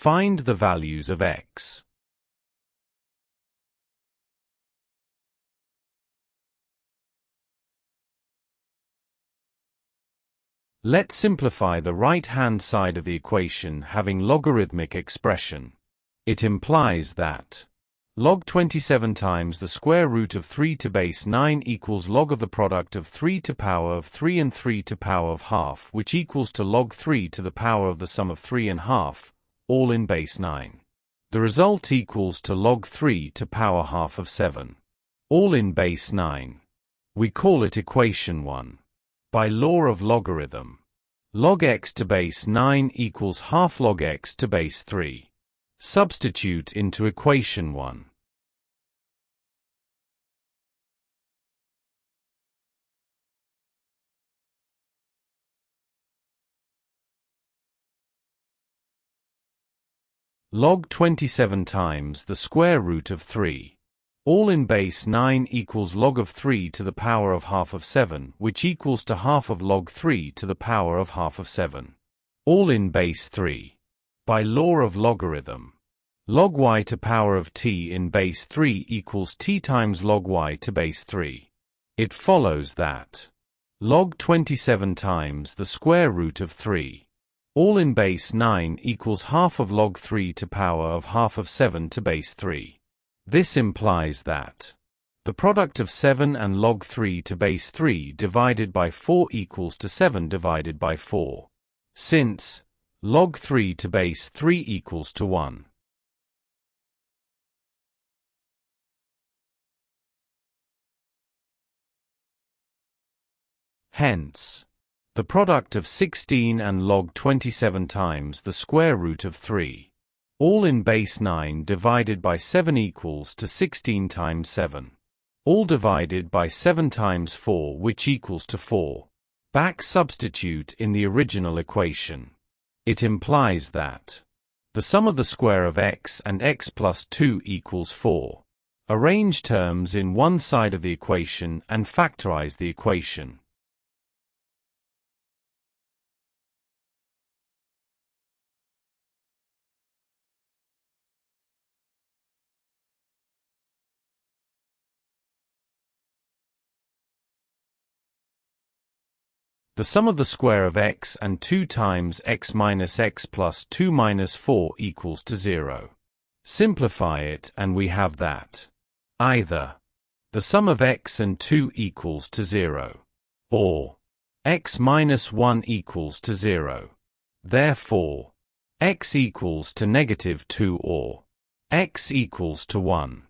Find the values of x. Let's simplify the right-hand side of the equation having logarithmic expression. It implies that log 27 times the square root of 3 to base 9 equals log of the product of 3 to power of 3 and 3 to power of half, which equals to log 3 to the power of the sum of 3 and half, all in base 9. The result equals to log 3 to power half of 7, all in base 9. We call it equation 1. By law of logarithm, log x to base 9 equals half log x to base 3. Substitute into equation 1. Log 27 times the square root of 3, all in base 9 equals log of 3 to the power of half of 7, which equals to half of log 3 to the power of half of 7, all in base 3. By law of logarithm, log y to power of t in base 3 equals t times log y to base 3. It follows that log 27 times the square root of 3, all in base 9 equals half of log 3 to power of half of 7 to base 3. This implies that the product of 7 and log 3 to base 3 divided by 4 equals to 7 divided by 4, since log 3 to base 3 equals to 1. Hence, the product of 16 and log 27 times the square root of 3, all in base 9 divided by 7 equals to 16 times 7, all divided by 7 times 4, which equals to 4. Back substitute in the original equation. It implies that the sum of the square of x and x plus 2 equals 4. Arrange terms in one side of the equation and factorize the equation. The sum of the square of x and 2 times x minus x plus 2 minus 4 equals to 0. Simplify it and we have that either the sum of x and 2 equals to 0, or x minus 1 equals to 0. Therefore, x equals to negative 2 or x equals to 1.